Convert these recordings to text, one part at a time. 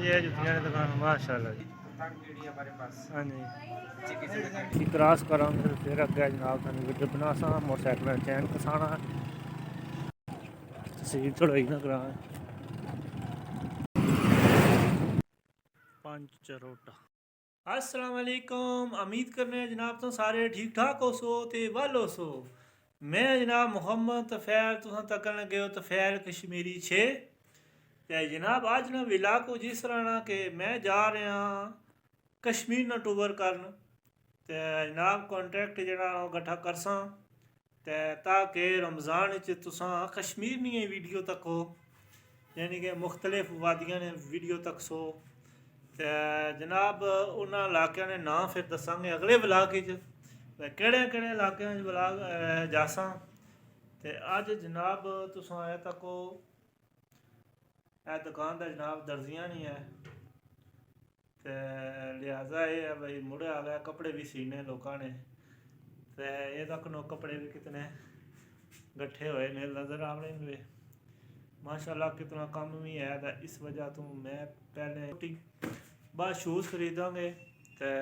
जी है जुतियां की दुकान माशाल्लाह जी। हमारे पास हाँ जी क्रॉस करा फिर अगे जनाब थानू वीडियो बना सा मोटरसाइकिल चैन कसाना तस्वीर चढ़ाई ना करा पंच चरोटा। अस्सलाम वालेकुम, उम्मीद करने जनाब तो सारे ठीक ठाक हो सो ते वल हो सो। मैं जनाब मुहम्मद तफैल तुसां तकन लगे हो तफैल कश्मीरी 6 ते जनाब अज ना विला को जिस तरह ना कि मैं जा रहा कश्मीर ना टूर करन ते जनाब कॉन्ट्रैक्ट जरा गठा करसा ते ताकि रमज़ान तुसां कश्मीर नी वीडियो तको यानी कि मुख्तलिफ वादियां ने वीडियो तक सो ते जनाब उन्होंने इलाकों ने नाम फिर दसांगे अगले ब्लाक केड़े केड़े इलाकों ब्लाक जासा ते अज जनाब तुसां आए तको दुकान का जनाब दर्जियां नहीं है ते लिहाजा ये है भाई मुड़े आ गया कपड़े भी सीने लोगों ने ते ये तक नो कपड़े भी कितने गट्ठे हुए ने नज़र आ रहे हैं माशाल्लाह कितना कम भी है तो इस वजह तो मैं पहले बस शूज़ खरीदांगे तो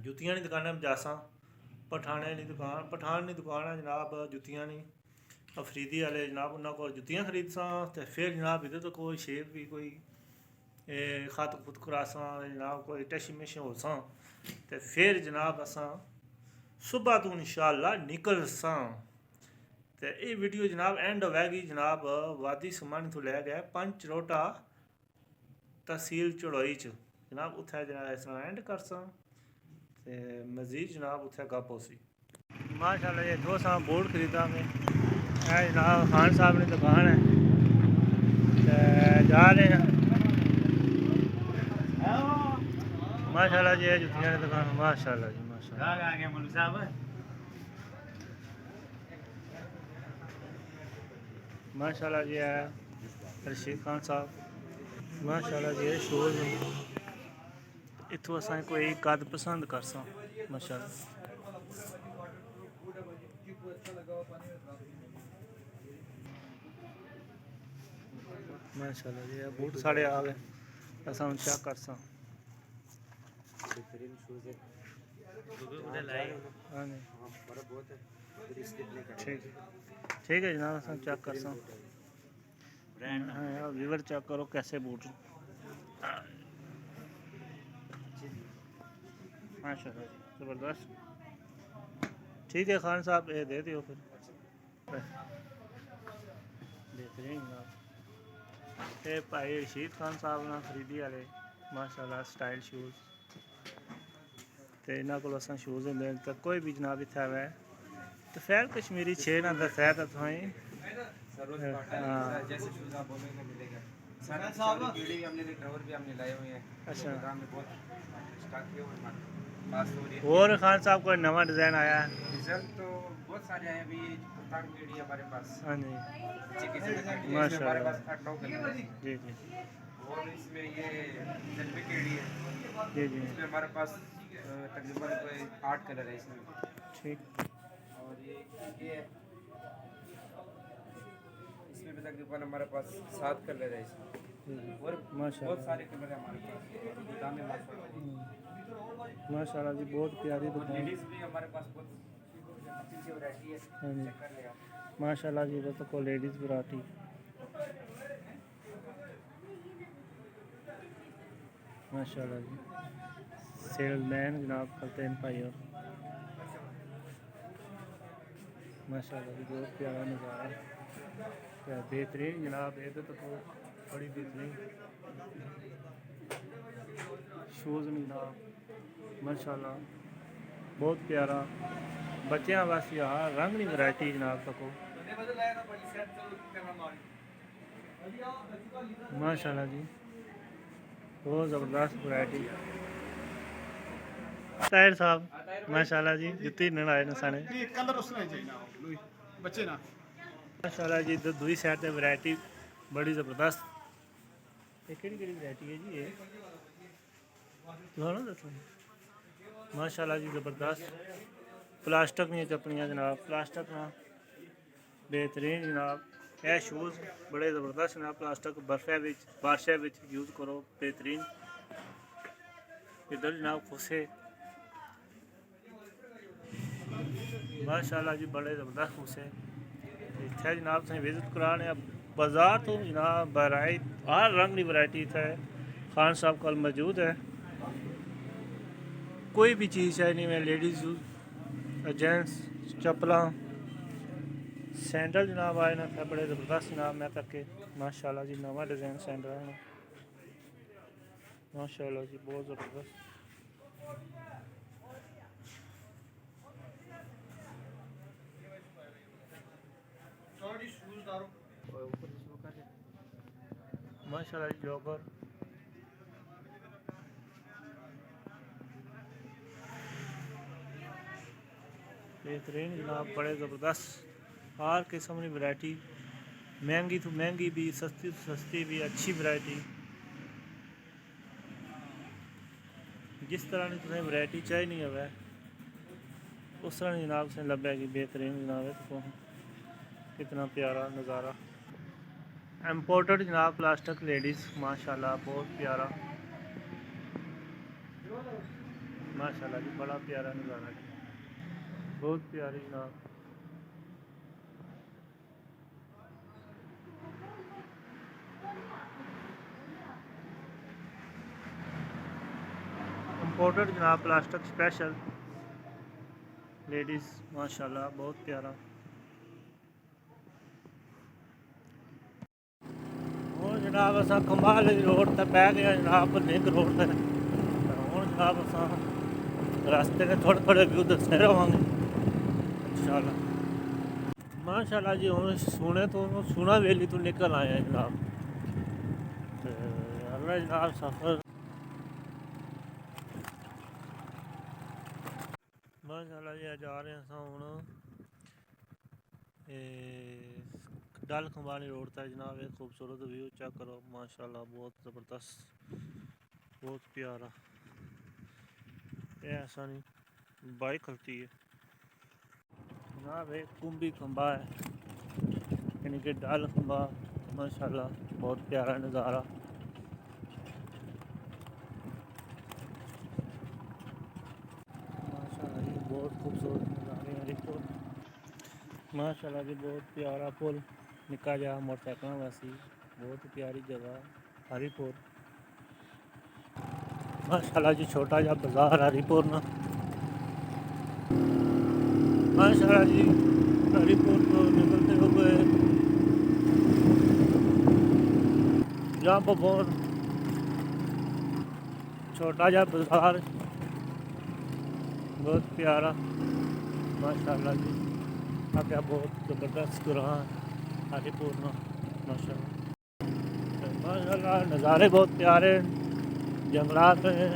जुतियां की दुकान पर जासा पठाने की दुकान पठान की दुकान है जनाब जुतियां की अफरीदी वाले जनाब उन्होंने को जुतियां खरीदसा तो फिर जनाब इधर तो कोई शेप भी कोई खत खुत करासा जनाब कोई टश मिश हो सा तो फिर जनाब असा सुबह तो इंशाअल्लाह निकल सा तो ये वीडियो जनाब एंड होगी जनाब वादी समानी तो लै गया पंच चरोटा तहसील चढ़ोई च जनाब उत्थे जनाब इस तरह एंड कर सा ते मजीद जनाब उत्थे गप हो सी माशाल्लाह ये दो सा बोर्ड खरीदा मैं जनाब खान साहब की दुकान है ते जा रहे हैं माशाल्लाह जी है जुतियां की दुकान माशाल्लाह जी माशाल्लाह माशाल्लाह जी है रशीद खान साहब माशाल्लाह जी है शूज़ इतों असें कोई कद पसंद कर सा माशाल्लाह माशाल्लाह जी है बूट साढ़े आ गए अस चेक कर सा ठीक है जनाब अस चेक कर सा हाँ व्यूअर चेक करो कैसे बूट माशाल्लाह ज़बरदस्त ठीक है खान साहब ये दे दियो फिर बेहतरीन जनाब ये भाई रशीद खान साहब ना खरीदी वाले माशाल्लाह स्टाइल शूज़ तो इन्होंने को अस शूज़ होंगे तो कोई भी जनाब इतना है तो फिर कश्मीरी 6 ना दसाया तो तुसें अच्छा और खान साहब कोई नवा डिज़ाइन आया है डिज़ाइन तो बहुत सारे आए अभी हमारे पास हाँ जी माशाल्लाह जी जी और इसमें ये जलवे केड़ी है जी जी इसमें हमारे पास तकरीबन कोई 8 कलर है इसमें ठीक और ये इसमें भी तकरीबन हमारे पास 7 कलर है इसमें और बहुत सारे कलर है हमारे पास माशाल्लाह जी बहुत प्यारी दुकान लेडीज़ भी हमारे पास बहुत अच्छी अच्छी वैरायटी है हाँ जी चेक कर ले आप माशाल्लाह जी इधर तो लेडीज़ वैरायटी माशाल्लाह जी सेल्समैन जनाब करते हैं भाई और माशाल्लाह जी बहुत प्यारा नज़ारा क्या बेहतरीन जनाब इधर तो बड़ी बेहतरीन शूज़ जनाब माशाल्लाह बहुत प्यारा बच्चों वास्ते हाँ रंग नी वैरायटी जनाब तको माशाल्लाह जी बहुत ज़बरदस्त वैरायटी ताहिर साहब माशाल्लाह जी जुत्ती न आए न साने माशाल्लाह जी इधर दूसरी साइड से वैरायटी बड़ी ज़बरदस्त ये केड़ी वैरायटी है जी ये दसो माशाल्लाह जी ज़बरदस्त प्लास्टिक दी चप्पलियां जनाब प्लास्टिक ना बेहतरीन जनाब ਇਹ ਸ਼ੂਜ਼ ਬੜੇ ਜ਼ਬਰਦਸਤ ਨੇ ਪਲਾਸਟਿਕ ਬਰਫੇ ਵਿੱਚ ਬਾਰਿਸ਼ਾਂ ਵਿੱਚ ਯੂਜ਼ ਕਰੋ बेहतरीन इधर जनाब खुशे माशाल्लाह जी बड़े ज़बरदस्त खुशे इत्थे जनाब तुसें विजिट कराने बाजार तो जनाब वैरायटी हर रंग की वैरायटी इत्थे खान साहब कल मौजूद है कोई भी चीज़ चाहिए नहीं मैं लेडीज़ जेंट्स चप्पलां सैंडल जनाब आए ना बड़े ज़बरदस्त जनाब मैं करके माशाल्लाह जी नवा डिज़ाइन सैंडल है माशाल्लाह जी बहुत ज़बरदस्त माशाल्लाह जी जॉगर बेहतरीन जनाब बड़े ज़बरदस्त हर किस्म की वैरायटी महंगी तो महंगी भी सस्ती तो सस्ती भी अच्छी वैरायटी जिस तरह की तुसें वैरायटी चाहिए नहीं है उस तरह जनाब तुसें लभेगी बेहतरीन जनाब है तो कितना प्यारा नज़ारा इम्पोर्टेड जनाब प्लास्टिक लेडीज़ माशाल्लाह बहुत प्यारा माशाल्लाह जी बड़ा प्यारा नज़ारा बहुत प्यारी जनाब इम्पोर्टेड जनाब प्लास्टिक स्पेशल लेडीज़ माशाल्लाह बहुत प्यारा और जनाब असा खंबाल रोड तक पै गया जनाब लिंक रोड तक हूँ जनाब असा रास्ते ने थोड़े थोड़े व्यू दसते रहोगे इंशाल्लाह माशाल्लाह जी हूँ सोना वेली तो निकल आए हैं जनाब अगला जनाब सफ़र माशाल्लाह जी जा रहे हैं हूँ डल खंबानी रोड तक जनाब एक खूबसूरत व्यू चेक करो माशाल्लाह बहुत ज़बरदस्त बहुत प्यारा ये ऐसा नहीं बाइक खलती है जनाब एक कुंभी खंबा है यानी कि डल खंबा माशाल्लाह बहुत प्यारा नज़ारा माशाल्लाह जी बहुत खूबसूरत नज़ारे हैं रिपोर्ट माशाल्लाह जी बहुत प्यारा पुल निका जा मोटरसाइकिल वासी बहुत प्यारी जगह हरीपुर माशाल्लाह जी छोटा जा बाजार हरीपुर ना माशाल्लाह जी हरीपुर को निकलते हुए जहाँ पर बहुत छोटा जा बाजार बहुत प्यारा माशाल्लाह जी आगे बहुत ज़बरदस्त ग्रां हरीपुर ना माशाल्लाह नज़ारे बहुत प्यारे जंगलात हैं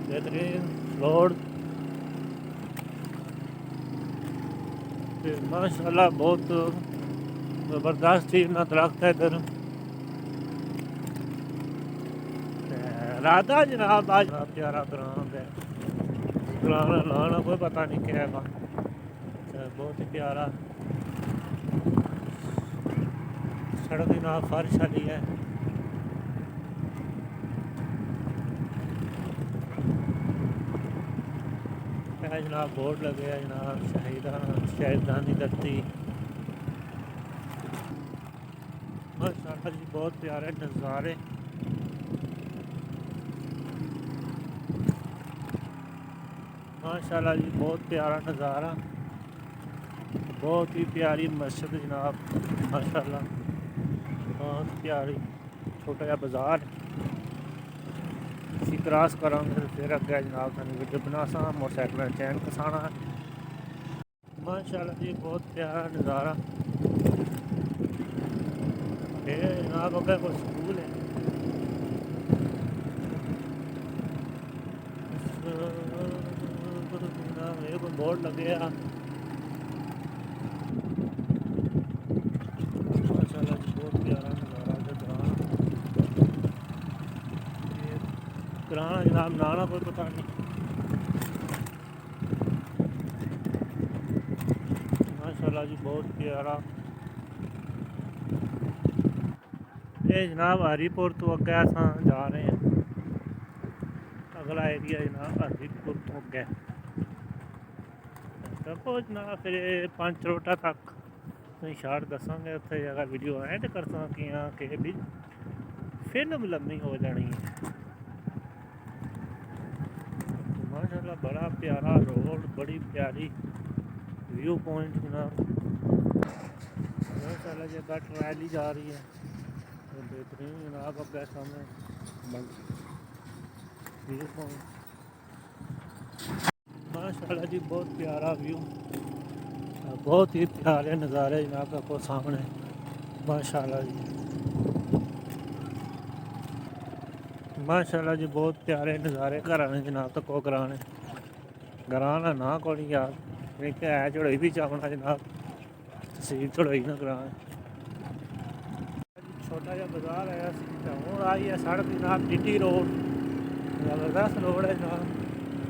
बेहतरीन रोड माशाल्लाह बहुत ज़बरदस्त ही ना दरख्त है इधर राधा जनाब आज प्यारा ग्रां है ग्रां लाना कोई पता नहीं क्या है बहुत ही प्यारा सड़क जनाब फर्श वाली है जनाब बोर्ड लगे है जनाब शहीदानी धरती माशाल्लाह जी बहुत प्यारे नज़ारे माशाल्लाह जी बहुत प्यारा नज़ारा बहुत ही प्यारी मस्जिद जनाब माशाल्लाह बहुत प्यारी छोटा जा बाजार इसी क्रॉस करांगे फिर अगे जनाब थानू वीडियो बनासा मोटरसाइकिल चैन कसाना माशाल्लाह जी बहुत प्यारा नज़ारा ये जनाब अगे कोई स्कूल है ये कोई बोर्ड लगे माशाल्लाह जी बहुत प्यारा नज़ारा ग्रां जनाब नाना कोई पता नहीं माशाल्लाह जी बहुत प्यारा ये जनाब हरीपुर तो अगे असां जा रहे हैं। अगला एरिया जनाब हरीपुर तो अगे देखो जनाब फिर पंज चरोटा तक तुम शार्ट दसांगे उत्थे जगह वीडियो एंड करसा कि हाँ कि भी फिल्म लम्मी हो जानी है। माशाल्लाह बड़ा प्यारा रोड, बड़ी प्यारी व्यू पॉइंट जनाब। माशाल्लाह जगह ट्रैली जा रही है तो बेहतरीन जनाब अगे सामने व्यू पॉइंट। माशाल्लाह जी बहुत प्यारा व्यू, बहुत ही प्यारे नज़ारे जनाब आपको सामने। माशाल्लाह जी, माशाल्लाह जी बहुत प्यारे नज़ारे घराने जनाब तक को कराने घराना ना को नहीं यार, नहीं तो है चढ़ोई भी चावना जनाब, तहसील चढ़ोई ना कराने। छोटा जा बाजार है हूँ आई है सड़क जनाब जीटी रोड, ज़बरदस्त रोड है जनाब।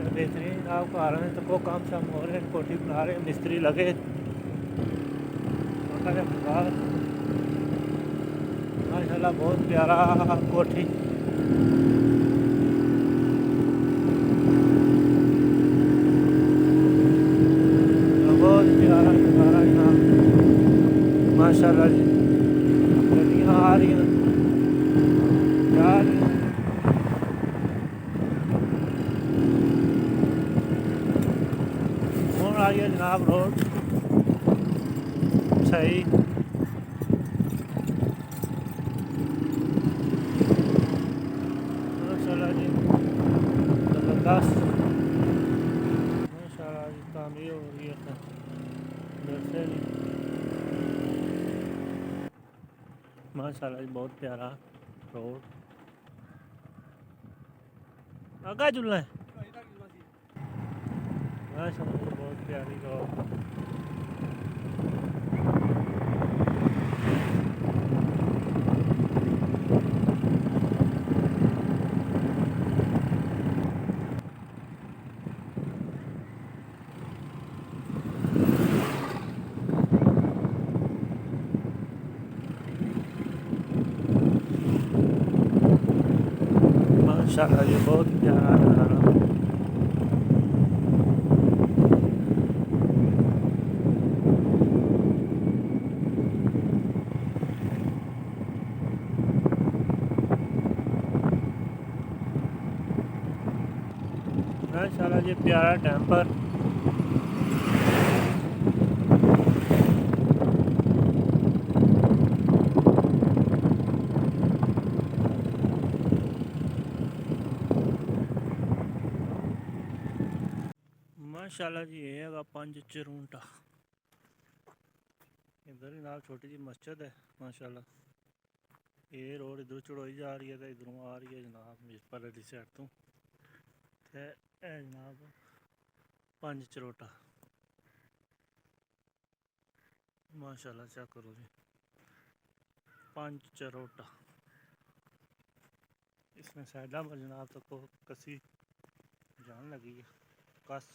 बेहतरीन जनाब घर में तो को काम शाम हो रहे हैं, कोठी बना रहे हैं, मिस्त्री लगे। छोटा जा बाजार माशाल्लाह बहुत प्यारा कोठी। बहुत प्यारा नज़ारा जनाब माशाल्लाह जी। गड्डियाँ आ रही हैं यार, हूँ आई है जनाब रोड सही। माशाल्लाह जी ज़बरदस्त, माशाल्लाह जी तामीर हो रही है वैसे नहीं। माशाल्लाह जी बहुत प्यारा रोड आगा जुलना है। माशाल्लाह जी बहुत प्यारी रोड। माशाल्लाह जी बहुत प्यारा नज़ारा। माशाल्लाह जी प्यारा टेम्पर। माशाल्लाह जी ये है पंज चरूंटा, इधर ही नाल छोटी जी मस्जिद है। माशाल्लाह ये रोड इधर चढ़ोई जा रही है तो इधरों आ रही है जनाब मिर्जपुर वाली साइड तो जनाब पंज चरोटा। माशाल्लाह चेक करो जी पंज चरोटा। इसमें साइडा पर जनाब तक को कसी जान लगी है, कस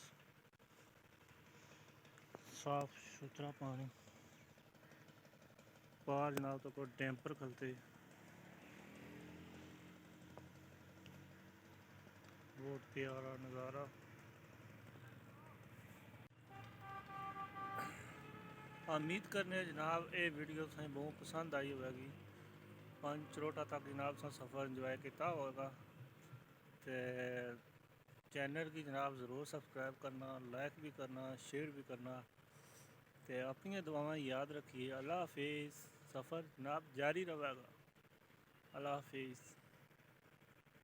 साफ सुथरा पानी पार जनाब तक को डैम्पर खलते। बहुत प्यारा नज़ारा। उम्मीद करने जनाब ये वीडियो तुसें बहुत पसंद आई होगी। पंज चरोटा तक जनाब सा सफ़र इंजॉय किया होगा तो चैनल की जनाब ज़रूर सब्सक्राइब करना, लाइक भी करना, शेयर भी करना तो अपनी दुआएं याद रखिए। अल्लाह हाफिज़। सफ़र जनाब जारी रहेगा। अल्लाह हाफिज़।